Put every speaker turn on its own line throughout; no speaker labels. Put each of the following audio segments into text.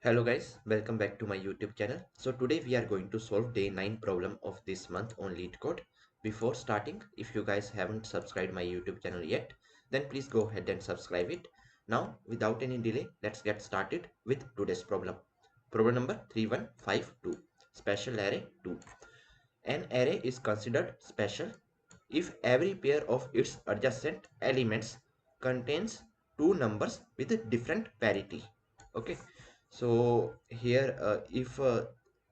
Hello guys, welcome back to my YouTube channel. So today we are going to solve day 9 problem of this month on Leetcode. Before starting, if you guys haven't subscribed my YouTube channel yet, then please go ahead and subscribe it. Now without any delay, let's get started with today's problem. Problem number 3152, Special Array 2. An array is considered special if every pair of its adjacent elements contains two numbers with different parity. Okay, so here if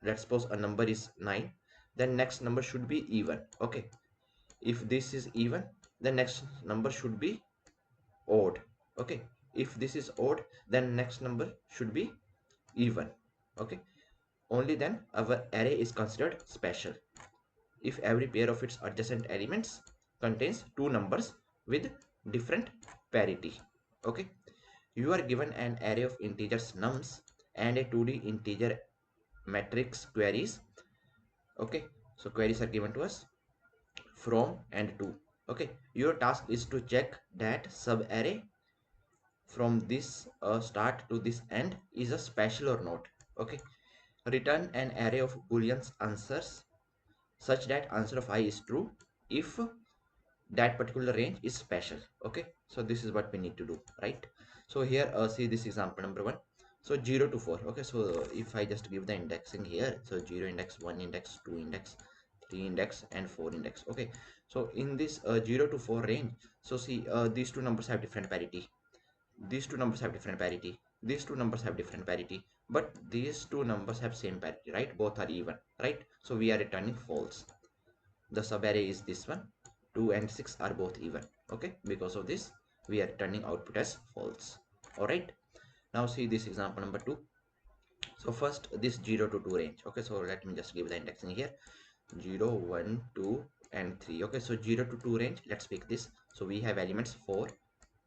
let's suppose a number is 9, then next number should be even. Okay, if this is even, then next number should be odd. Okay, if this is odd, then next number should be even. Okay, only then our array is considered special if every pair of its adjacent elements contains two numbers with different parity. Okay, you are given an array of integers nums and a 2D integer matrix queries. Okay, so queries are given to us from and to. Okay, your task is to check that sub array from this start to this end is a special or not. Okay, return an array of booleans answers such that answer of I is true if that particular range is special. Okay, so this is what we need to do, right? So here see this example number 1. So 0 to 4. Okay, so if I just give the indexing here, so 0 index, 1 index, 2 index, 3 index and 4 index. Okay, so in this 0 to 4 range, so see these two numbers have different parity, these two numbers have different parity, these two numbers have different parity, but these two numbers have same parity, right? Both are even, right? So we are returning false. The subarray is this one. 2 and 6 are both even. Okay, because of this we are returning output as false. All right, now see this example number 2. So first this 0 to 2 range. Okay, so let me just give the indexing here. 0 1 2 and 3. Okay, so 0 to 2 range, let's pick this. So we have elements 4,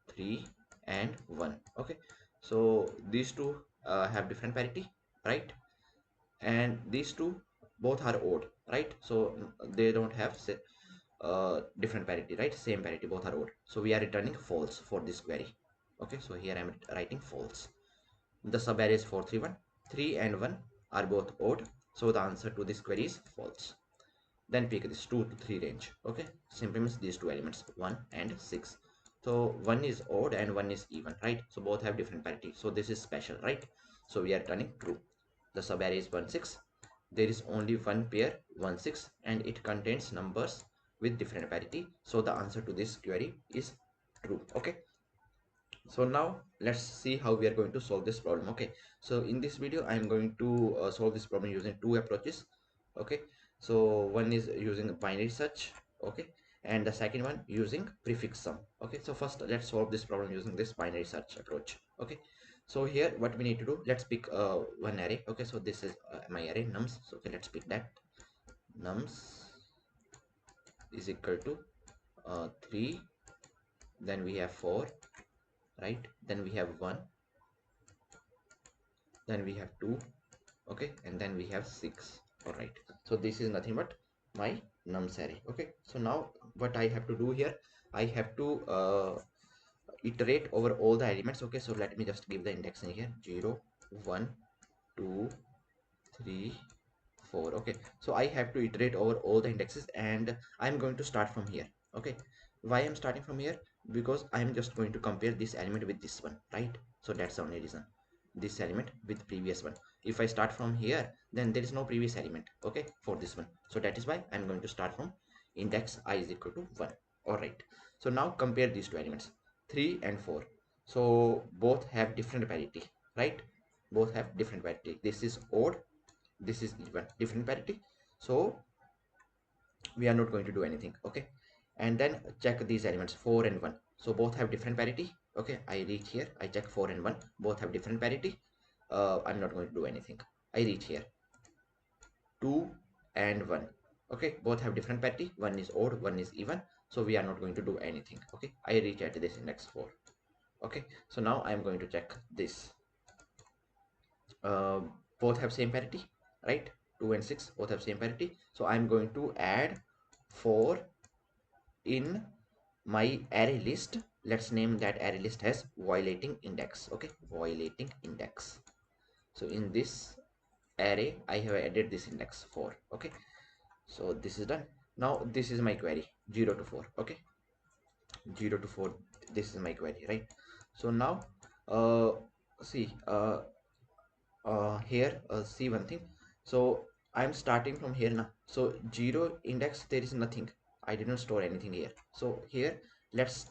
3 and 1. Okay, so these two have different parity, right? And these two both are odd, right? So they don't have different parity, right? Same parity, both are odd, so we are returning false for this query. Okay, so here I'm writing false. The sub array is 431. 3 and 1 are both odd, so the answer to this query is false. Then pick this 2 to 3 range. Okay, simply means these two elements 1 and 6. So 1 is odd and 1 is even, right? So both have different parity, so this is special, right? So we are returning true. The sub array is 1 6. There is only one pair 1 6 and it contains numbers with different parity, so the answer to this query is true. Okay, so now let's see how we are going to solve this problem. Okay, so in this video I am going to solve this problem using two approaches. Okay, so one is using binary search, okay, and the second one using prefix sum. Okay, so first let's solve this problem using this binary search approach. Okay, so here what we need to do, let's pick one array. Okay, so this is my array nums. So okay, let's pick that. Nums is equal to 3, then we have 4, right? Then we have 1, then we have 2, okay, and then we have 6. All right, so this is nothing but my nums array. Okay, so now what I have to do here, I have to iterate over all the elements. Okay, so let me just give the indexing here. 0 1 2 3 4. Okay, so I have to iterate over all the indexes and I'm going to start from here. Okay, why I'm starting from here? Because I'm just going to compare this element with this one, right? So that's the only reason, this element with previous one. If I start from here, then there is no previous element, okay, for this one. So that is why I'm going to start from index I is equal to 1. All right, so now compare these two elements, 3 and 4. So both have different parity, right? Both have different parity. This is odd, this is even, different parity, so we are not going to do anything. Okay, and then check these elements 4 and 1. So both have different parity. Okay, I reach here, I check 4 and 1, both have different parity. I'm not going to do anything. I reach here, 2 and 1. Okay, both have different parity, one is odd, one is even, so we are not going to do anything. Okay, I reach at this index 4. Okay, so now I'm going to check this. Both have same parity, right? 2 and 6 both have same parity, so I'm going to add 4 in my array list. Let's name that array list as violating index. Okay, violating index. So in this array I have added this index 4. Okay, so this is done. Now this is my query 0 to 4. Okay, 0 to 4, this is my query, right? So now uh see here see one thing. So I'm starting from here now. So 0 index, there is nothing, I didn't store anything here. So here let's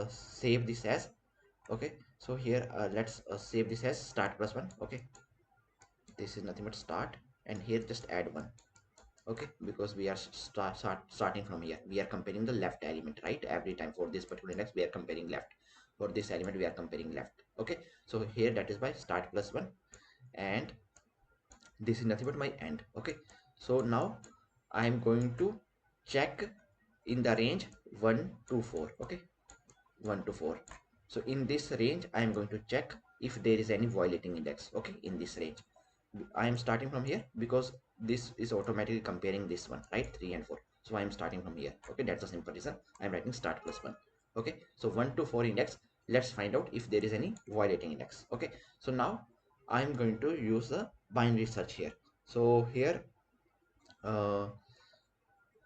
save this as, okay, so here let's save this as start plus 1. Okay, this is nothing but start, and here just add 1. Okay, because we are starting from here, we are comparing the left element, right? Every time for this particular index we are comparing left, for this element we are comparing left. Okay, so here that is by start plus 1, and this is nothing but my end. Okay, so now I am going to check in the range 1 to 4. Okay, 1 to 4. So in this range I am going to check if there is any violating index. Okay, in this range I am starting from here because this is automatically comparing this one, right? 3 and 4. So I am starting from here. Okay, that's a simple reason I am writing start plus 1. Okay, so 1 to 4 index, let's find out if there is any violating index. Okay, so now I am going to use the binary search here. So here uh,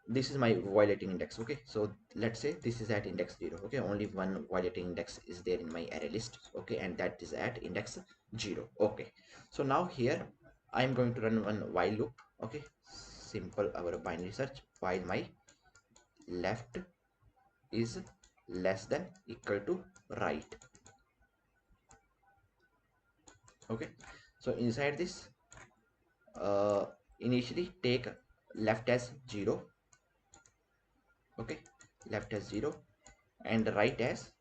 this is my violating index. Okay, so let's say this is at index 0. Okay, only one violating index is there in my array list. Okay, and that is at index 0. Okay, so now here I'm going to run one while loop. Okay, simple our binary search, while my left is less than equal to right. Okay, so inside this initially take left as 0. Okay, left as 0 and right as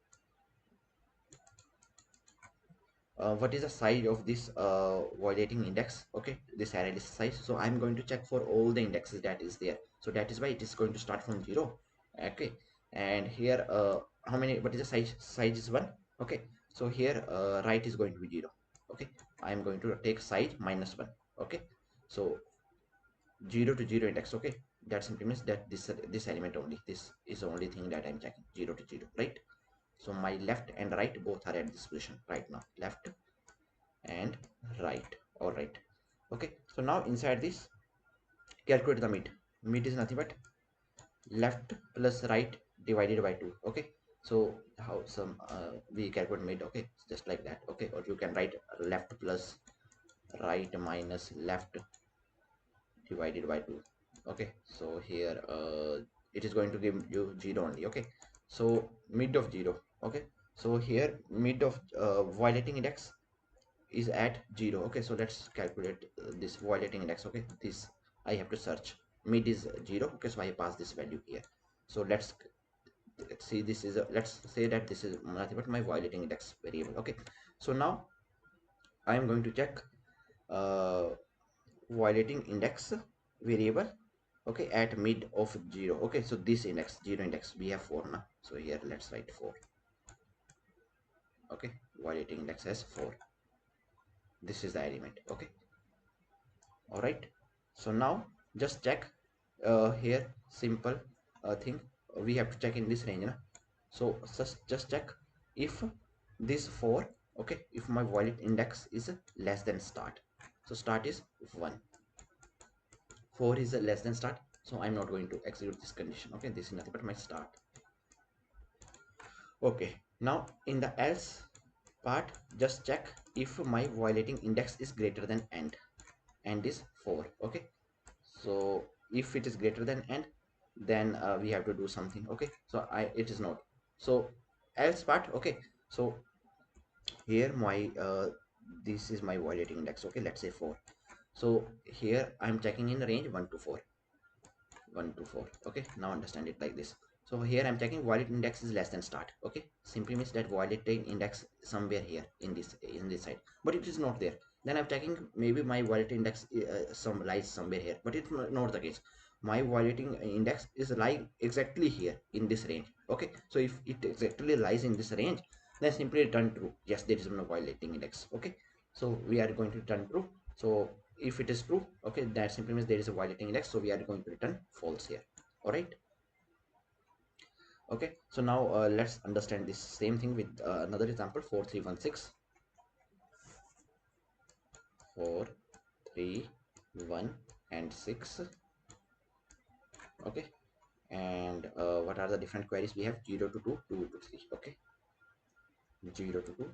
what is the size of this violating index. Okay, this array list size. So I'm going to check for all the indexes that is there, so that is why it is going to start from 0. Okay, and here how many, what is the size is 1. Okay, so here right is going to be 0. Okay, I'm going to take size minus 1. Okay, so 0 to 0 index. Okay, that simply means that this element only, this is the only thing that I'm checking, 0 to 0, right? So my left and right both are at this position right now, left and right. All right, okay, so now inside this calculate the mid. Mid is nothing but left plus right divided by 2. Okay, so how some we calculate mid. Okay, just like that. Okay, or you can write left plus right minus left divided by 2. Okay, so here it is going to give you 0 only. Okay, so mid of 0. Okay, so here mid of violating index is at 0. Okay, so let's calculate this violating index. Okay, this I have to search. Mid is 0. Okay, so I pass this value here. So let's see, this is a, let's say that this is nothing but my violating index variable. Okay, so now I am going to check uh, violating index variable. Okay, at mid of 0. Okay, so this index 0 index we have 4 now, so here let's write 4. Okay, violating index has 4. This is the element. Okay, all right, so now just check here simple thing we have to check in this range, so just check if this 4. Okay, if my violate index is less than start, so start is 1, 4 is less than start, so I'm not going to execute this condition. Okay, this is nothing but my start. Okay, now in the else part just check if my violating index is greater than end is 4. Okay, so if it is greater than end, then we have to do something. Okay, so it is not, so else part. Okay, so here my this is my violating index. Okay, let's say 4. So here I'm checking in the range 1 to 4, 1 to 4. Okay, now understand it like this. So here I'm checking violate index is less than start. Okay, simply means that violating index somewhere here in this side, but it is not there. Then I'm checking maybe my violating index some lies somewhere here, but it's not the case. My violating index is lying exactly here in this range. Okay, so if it exactly lies in this range, then simply return true. Yes, there is no violating index. Okay, so we are going to return true. So if it is true, okay, that simply means there is a violating index, so we are going to return false here. All right, okay, so now let's understand this same thing with another example, 4316. 4, 3, 1 and 6. Okay, and what are the different queries we have? 0 to 2, 2 to 3. Okay, 0 to 2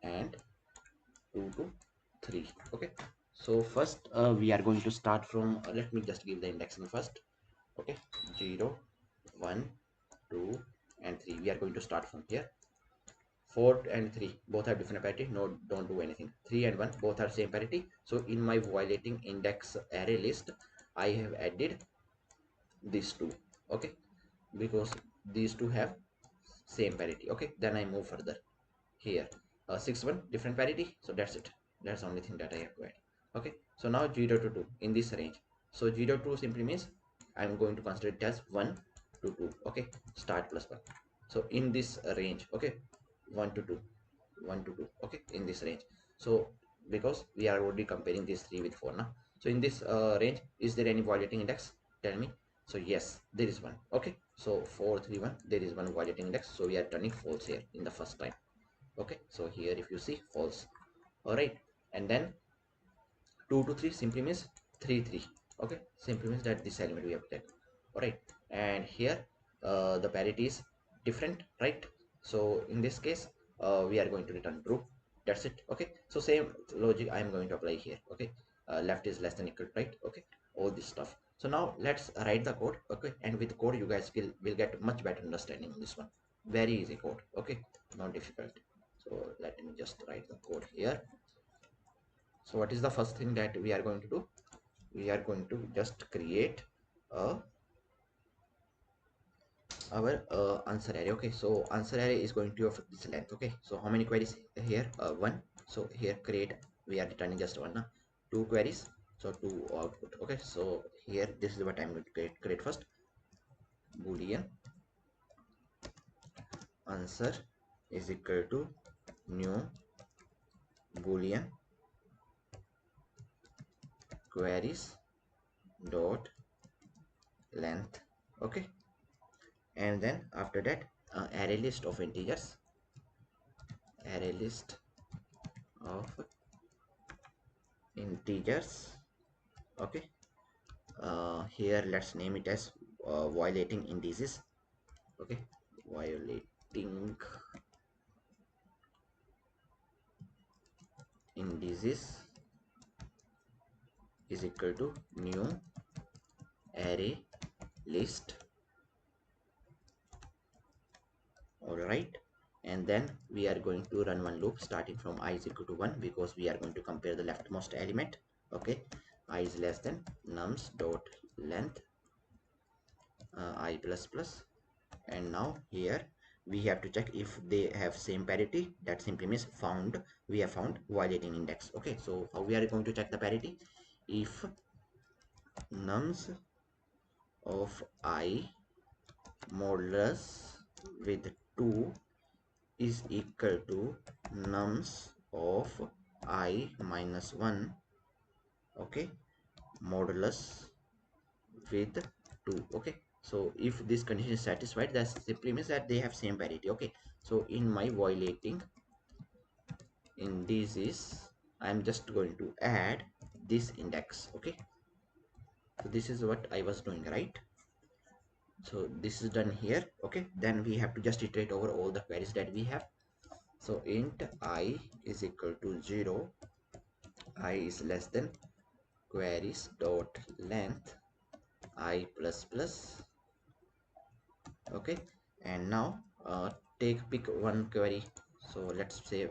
and 2 to 3. Okay, so first we are going to start from let me just give the indexing first. Okay, 0, 1, 2 and 3. We are going to start from here. 4 and 3 both are different parity. No, don't do anything. 3 and 1 both are same parity. So in my violating index array list I have added these two. Okay, because these two have same parity. Okay, then I move further here. 6, 1 different parity, so that's it. That's the only thing that I have to add. Okay, so now 0 to 2 in this range. So 0 to simply means I'm going to consider it as 1 to 2. Okay, start plus 1. So in this range, okay, 1 to 2, 1 to 2. Okay, in this range. So because we are already comparing this 3 with 4 now. So in this range, is there any violating index? Tell me. So yes, there is one. Okay, so 4, 3, 1, there is one violating index. So we are turning false here in the first time. Okay, so here if you see false. All right, and then 2 to 3 simply means 3, 3. Okay, simply means that this element we have taken. All right, and here the parity is different, right? So in this case we are going to return true. That's it. Okay, so same logic I am going to apply here. Okay, left is less than equal to right. Okay, all this stuff. So now let's write the code. Okay, and with code you guys will get much better understanding on this one. Very easy code. Okay, not difficult. So let me just write the code here. So what is the first thing that we are going to do? We are going to just create our answer array. Okay, so answer array is going to have this length. Okay, so how many queries here? One. So here create, we are returning just one. Two queries, so two output. Okay, so here this is what I'm going to create first. Boolean answer is equal to new boolean queries dot length. Okay, and then after that array list of integers, array list of integers. Okay, here let's name it as violating indices. Okay, violating indices is equal to new array list. All right, and then we are going to run one loop starting from I is equal to 1, because we are going to compare the leftmost element. Okay, I is less than nums dot length I plus plus, and now here we have to check if they have same parity. That simply means found, we have found violating index. Okay, so how we are going to check the parity? If nums of I modulus with 2 is equal to nums of I minus 1, okay, modulus with 2. Okay, so if this condition is satisfied, that simply means that they have same parity. Okay, so in my violating indices I'm just going to add this index. Okay, so this is what I was doing, right? So this is done here. Okay, then we have to just iterate over all the queries that we have. So int I is equal to 0, I is less than queries dot length I plus plus. Okay, and now pick one query. So let's say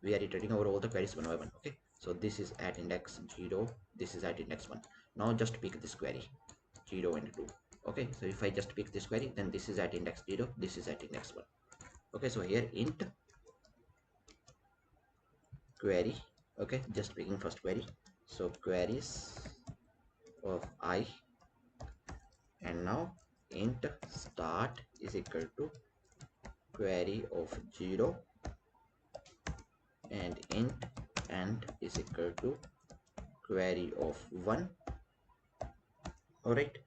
we are iterating over all the queries one by one. Okay, so this is at index 0, this is at index 1. Now just pick this query 0 and 2. Okay, so if I just pick this query, then this is at index 0, this is at index 1. Okay, so here int query. Okay, just picking first query. So queries of I, and now int start is equal to query of 0, and int end is equal to query of 1. All right,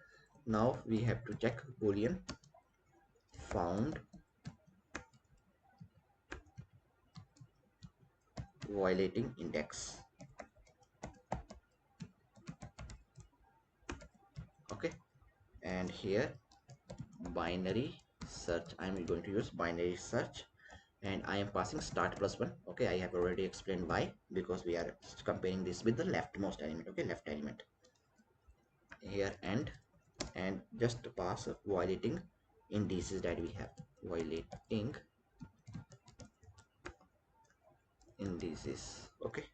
now we have to check boolean found violating index. Okay, and here binary search, I'm going to use binary search, and I am passing start +1. Okay, I have already explained why, because we are comparing this with the leftmost element. Okay, left element here, and just pass violating indices that we have, violating indices. Okay,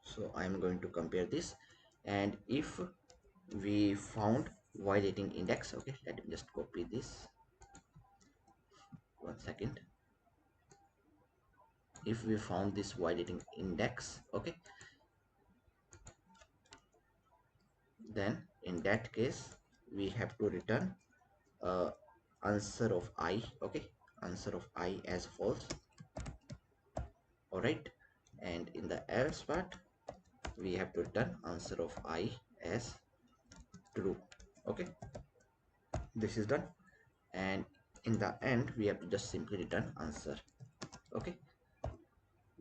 so I'm going to compare this, and if we found violating index, okay, let me just copy this, 1 second. If we found this violating index, okay, then in that case we have to return answer of I. Okay, answer of I as false. All right, and in the else part we have to return answer of I as true. Okay, this is done, and in the end we have to just simply return answer. Okay,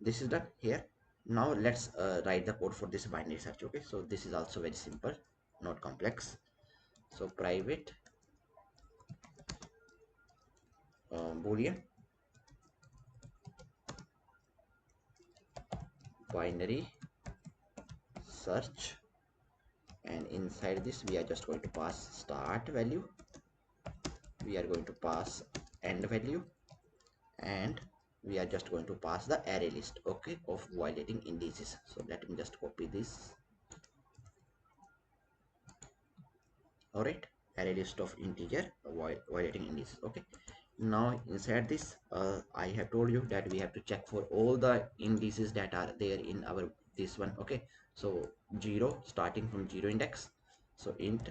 this is done here. Now let's write the code for this binary search. Okay, so this is also very simple, not complex. So private boolean binary search, and inside this we are just going to pass start value, we are going to pass end value, and we are just going to pass the array list, okay, of violating indices. So let me just copy this. All right, array list of integer violating indices. Okay, now inside this I have told you that we have to check for all the indices that are there in our this one. Okay, so 0, starting from 0 index, so int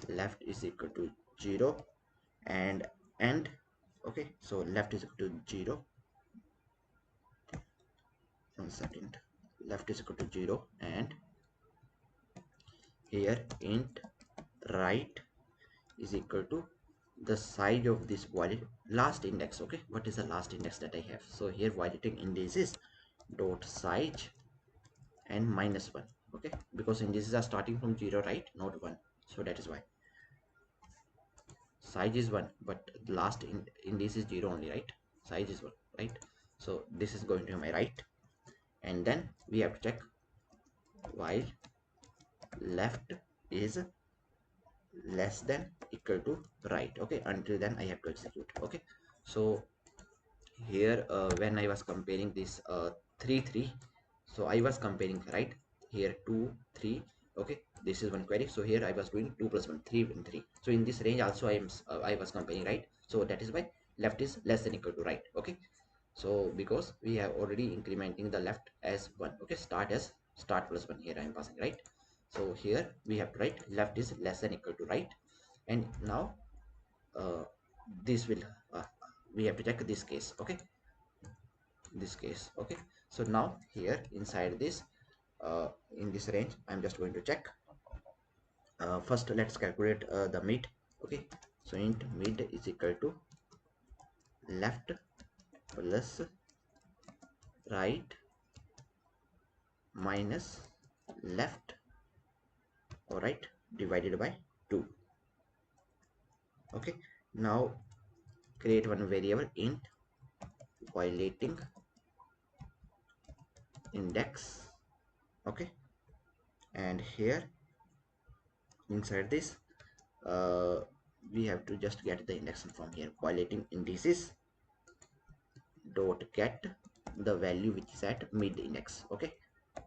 left is equal to 0, and end. Okay, so left is equal to 0, 1 second, left is equal to 0, and here int right is equal to the size of this void last index. Okay, what is the last index that I have? So here violating indices dot size and -1. Okay, because indices are starting from 0, right, not 1, so that is why size is 1, but the last index is 0 only, right? Size is 1, right? So this is going to be my right, and then we have to check while left is less than equal to right. Okay, until then I have to execute. Okay, so here when I was comparing this 3 3, so I was comparing, right, here 2 3. Okay, this is one query, so here I was doing 2 plus 1, 3 and 3. So in this range also I was comparing, right? So that is why left is less than equal to right. Okay, so because we have already incrementing the left as 1. Okay, start as start plus 1, here I am passing, right? So here we have to write left is less than equal to right, and now uh, this will we have to check this case. Okay, this case. Okay, so now here inside this in this range I'm just going to check. First let's calculate the mid. Okay, so int mid is equal to left plus right minus left, all right, divided by 2. Okay, now create one variable int violating index. Okay, and here inside this uh, we have to just get the index from here, violating indices dot get the value which is at mid index. Okay,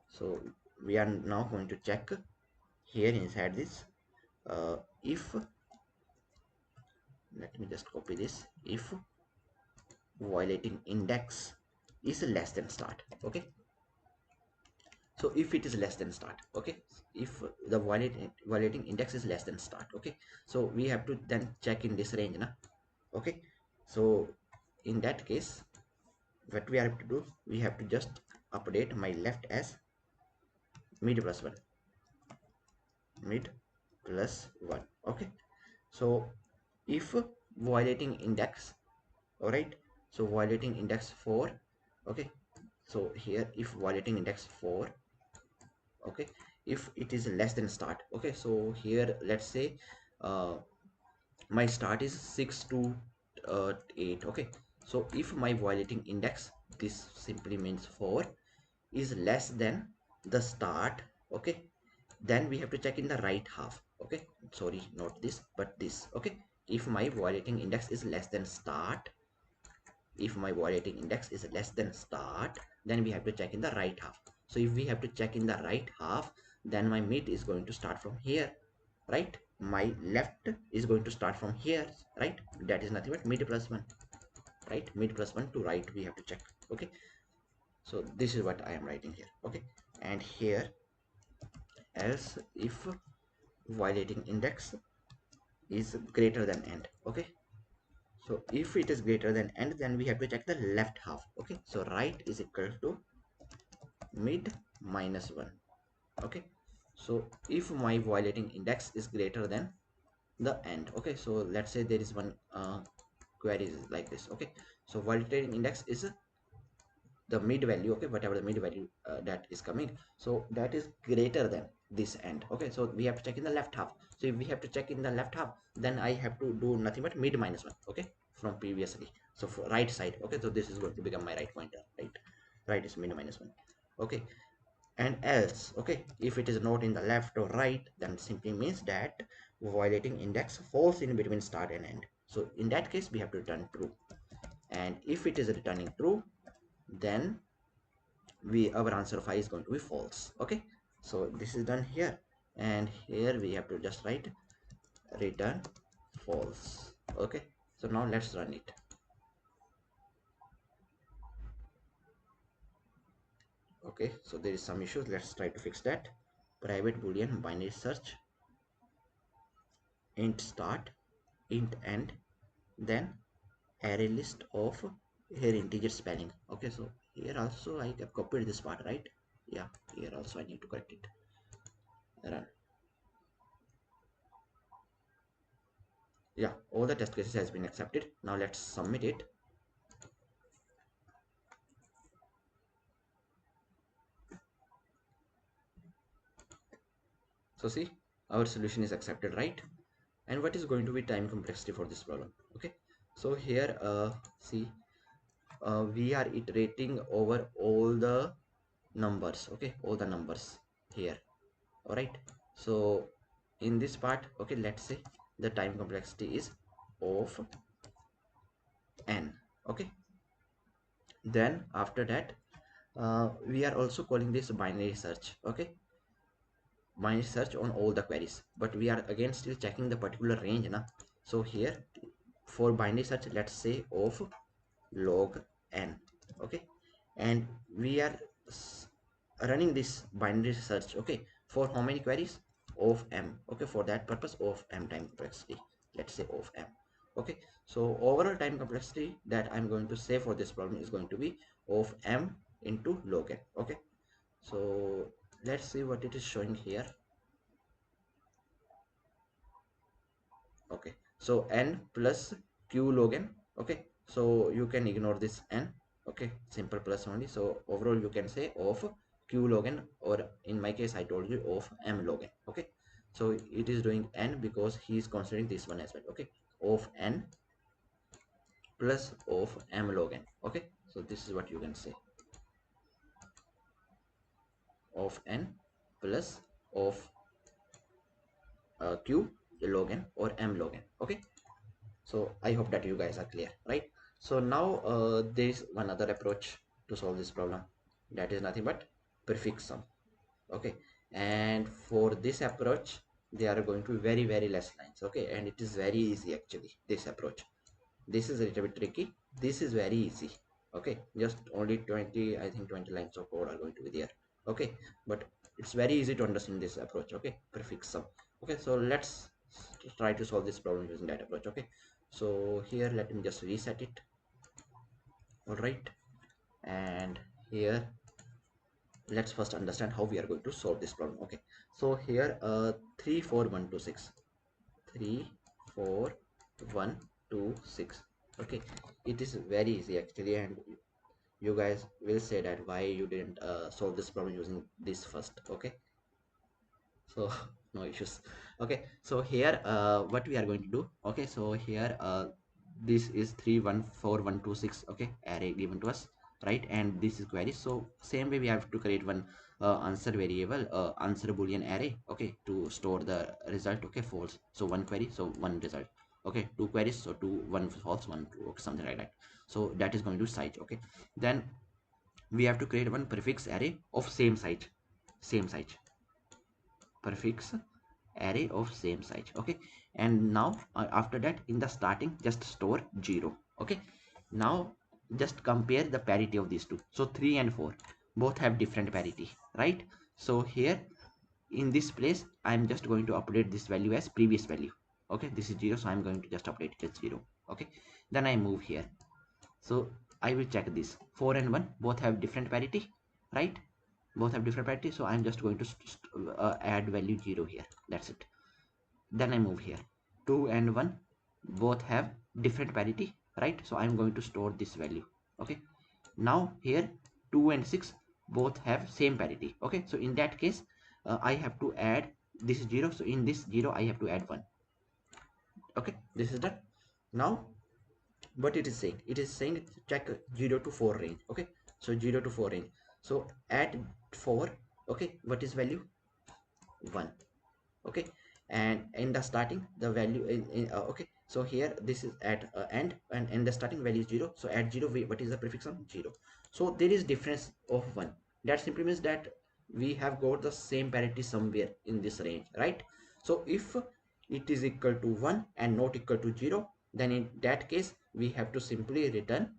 so we are now going to check here inside this if, let me just copy this, if violating index is less than start. Okay, so if it is less than start, okay, if the violating index is less than start, okay, so we have to then check in this range na. Okay, so in that case what we have to do, we have to just update my left as mid plus 1, mid plus 1. Okay, so if violating index, all right, so violating index 4, okay, So here if violating index 4, okay, if it is less than start, okay, so here let's say uh, my start is 6 to 8, okay, so if my violating index, this simply means 4, is less than the start, okay, then we have to check in the right half, okay, sorry, not this but this, okay, if my violating index is less than start, if my violating index is less than start, then we have to check in the right half. So if we have to check in the right half, then my mid is going to start from here, right, my left is going to start from here, right, that is nothing but mid plus 1, right, mid plus 1 to right we have to check, okay. So this is what I am writing here, okay, and here else if violating index is greater than end, okay, so if it is greater than end, then we have to check the left half, okay, so right is equal to mid minus 1, okay. So if my violating index is greater than the end, okay, so let's say there is one query is like this, okay, so violating index is the mid value, okay, whatever the mid value that is coming, so that is greater than this end, okay, so we have to check in the left half. So if we have to check in the left half, then I have to do nothing but mid minus 1, okay, from previously. So for right side, okay, so this is going to become my right pointer, right, right is mid minus 1, okay. And else, okay, if it is not in the left or right, then simply means that violating index falls in between start and end. So in that case we have to return true, and if it is returning true, then our answer 5 is going to be false, okay. So this is done here, and here we have to just write return false, okay. So now let's run it, okay. So there is some issues, let's try to fix that. Private boolean binary search int start int end, then array list of here integer spelling, okay. So here also I have copied this part, right, yeah, here also I need to correct it, run. Yeah, all the test cases has been accepted. Now let's submit it. So see, our solution is accepted, right? And what is going to be time complexity for this problem? Okay, so here see, we are iterating over all the numbers, okay, all the numbers here, all right. So in this part, okay, let's say the time complexity is of n, okay. Then after that, we are also calling this binary search, okay, binary search on all the queries, but we are again still checking the particular range now. So here for binary search, let's say of log n, okay, and we are running this binary search, okay, for how many queries? Of m, okay, for that purpose of m time complexity, let's say of m, okay. So overall time complexity that I'm going to say for this problem is going to be of m into log n, okay. So let's see what it is showing here. Okay, so n plus q log n, okay, so you can ignore this n, okay, simple plus only. So overall you can say of q log n, or in my case I told you of m log n, okay. So it is doing n because he is considering this one as well, okay, of n plus of m log n, okay. So this is what you can say, of n plus of q log n or m log n, okay. So I hope that you guys are clear, right? So now there is one other approach to solve this problem, that is nothing but prefix sum, okay. And for this approach there are going to be very less lines, okay, and it is very easy actually, this approach. This is a little bit tricky, this is very easy, okay, just only 20, I think 20 lines of code are going to be there, okay, but it's very easy to understand this approach, okay, prefix sum, okay. So let's try to solve this problem using that approach, okay. So here let me just reset it, all right. And here let's first understand how we are going to solve this problem, okay. So here 3 4 1 2 6, 3 4 1 2 6, okay, it is very easy actually, and you guys will say that why you didn't solve this problem using this first. Okay, so no issues. Okay, so here what we are going to do, okay, so here this is 314126, okay, array given to us, right? And this is query. So same way we have to create one answer variable, answer boolean array, okay, to store the result. Okay, false, so one query, so one result. Okay, two queries, so two, one false, one true, okay, something like that. So that is going to size. Okay, then we have to create one prefix array of same size, same size, prefix array of same size. Okay, and now after that, in the starting, just store 0. Okay, now just compare the parity of these two. So 3 and 4 both have different parity, right? So here in this place, I'm just going to update this value as previous value. Okay, this is 0, so I'm going to just update it as 0. Okay, then I move here. So I will check this. 4 and 1 both have different parity, right? Both have different parity, so I'm just going to add value 0 here. That's it. Then I move here. 2 and 1 both have different parity, right? So I'm going to store this value. Okay, now here 2 and 6 both have same parity. Okay, so in that case I have to add this 0. So in this 0 I have to add 1. Okay, this is done. Now what it is saying, it is saying check 0 to 4 range. Okay, so 0 to 4 range, so add 4. Okay, what is value? 1. Okay, and in the starting the value okay, so here this is at end, and in the starting value is 0, so add 0. What is the prefix of 0? So there is difference of 1. That simply means that we have got the same parity somewhere in this range, right? So if it is equal to 1 and not equal to 0, then in that case we have to simply return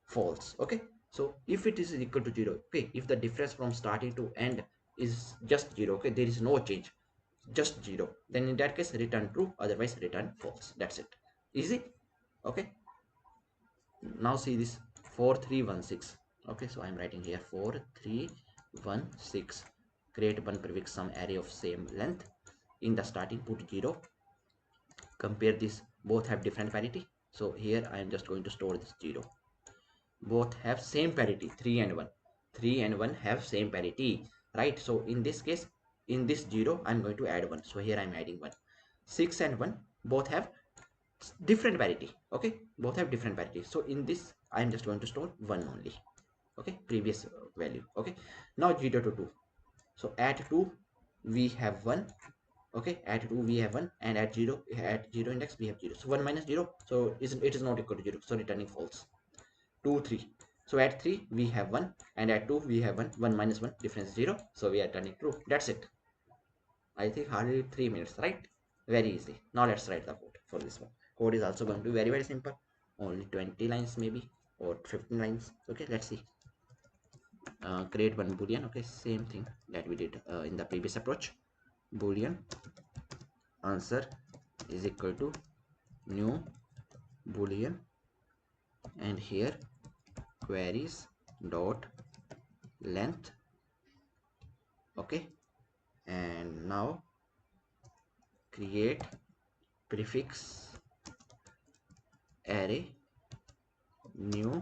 false. Okay, so if it is equal to 0, okay, if the difference from starting to end is just 0, okay, there is no change, just 0, then in that case return true, otherwise return false. That's it, easy. Okay, now see this 4316. Okay, so I'm writing here 4316, create one prefix some array of same length. In the starting put 0, compare this, both have different parity. So here I am just going to store this 0. Both have same parity, 3 and 1. 3 and 1 have same parity, right? So in this case, in this 0 I'm going to add 1, so here I'm adding 1. 6 and 1 both have different parity. Okay, both have different parity, so in this I'm just going to store 1 only. Okay, previous value. Okay, now 0 to 2, so at 2 we have 1. Okay, at 2 we have 1, and at 0, at 0 index we have 0. So 1 minus 0, so it is not equal to 0, so returning false. 2 3, so at 3 we have 1, and at 2 we have 1. 1 minus 1, difference 0, so we are turning true. That's it. I think hardly 3 minutes, right? Very easy. Now let's write the code for this one. Code is also going to be very, very simple, only 20 lines maybe, or 15 lines. Okay, let's see. Create one boolean. Okay, same thing that we did in the previous approach. Boolean answer is equal to new boolean, and here queries dot length. Okay, and now create prefix array new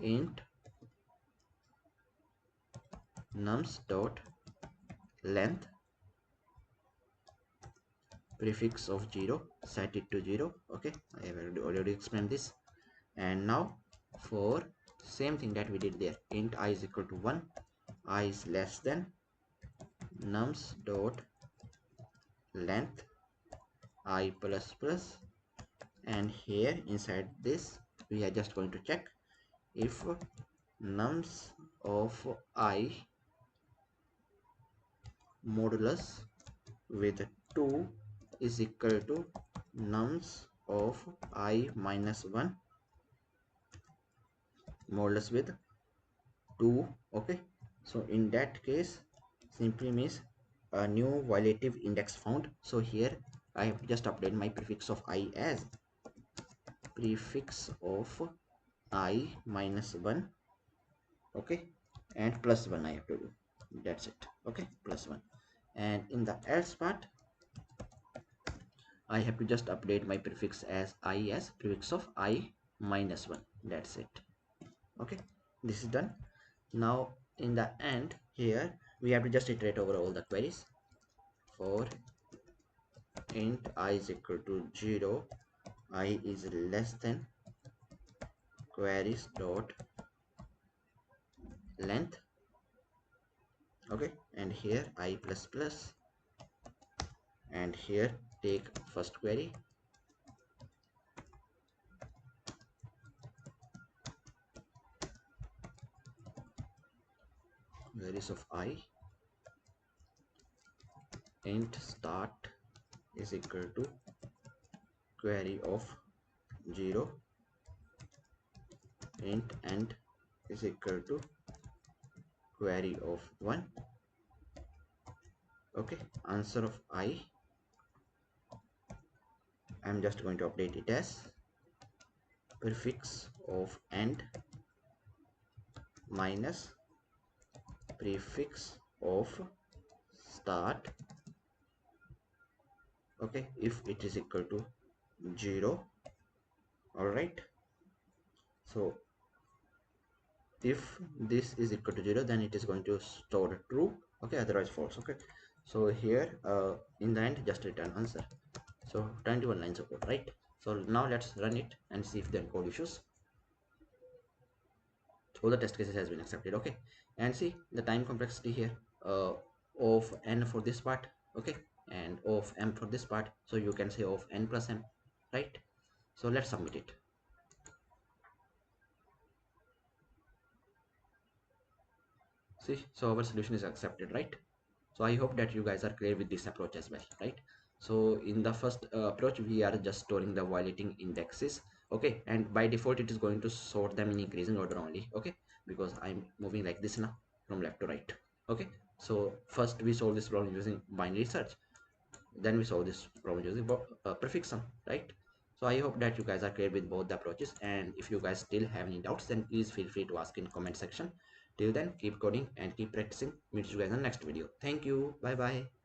int nums dot length, prefix of 0, set it to 0. Okay, I have already explained this. And now for same thing that we did there, int I is equal to 1, I is less than nums dot length I plus plus, and here inside this we are just going to check if nums of I modulus with 2 is equal to nums of I minus 1 modulus with 2. Okay, so in that case simply means a new violative index found. So here I have just updated my prefix of I as prefix of I minus 1. Okay, and plus 1 I have to do. That's it. Okay, plus 1. And in the else part I have to just update my prefix as I as prefix of I minus 1. That's it. Okay, this is done. Now in the end here we have to just iterate over all the queries. For int I is equal to 0, I is less than queries dot length. Okay, and here I plus plus, and here take first query, queries of I, int start is equal to query of 0, int end is equal to query of 1. Okay, answer of I, I'm just going to update it as prefix of end minus prefix of start. Okay, if it is equal to 0. All right, so if this is equal to 0, then it is going to store true. Okay, otherwise false. Okay, so here in the end just return answer. So 21 lines of code, right? So now let's run it and see if the code issues. All the test cases has been accepted. Okay, and see the time complexity here of n for this part. Okay, and of m for this part. So you can say of n plus m, right? So let's submit it. See, so our solution is accepted, right? So I hope that you guys are clear with this approach as well, right? So in the first approach we are just storing the violating indexes. Okay, and by default it is going to sort them in increasing order only. Okay, because I'm moving like this now from left to right. Okay, so first we solve this problem using binary search, then we solve this problem using prefix sum, right? So I hope that you guys are clear with both the approaches, and if you guys still have any doubts, then please feel free to ask in comment section. Till then, keep coding and keep practicing. Meet you guys in the next video. Thank you. Bye bye.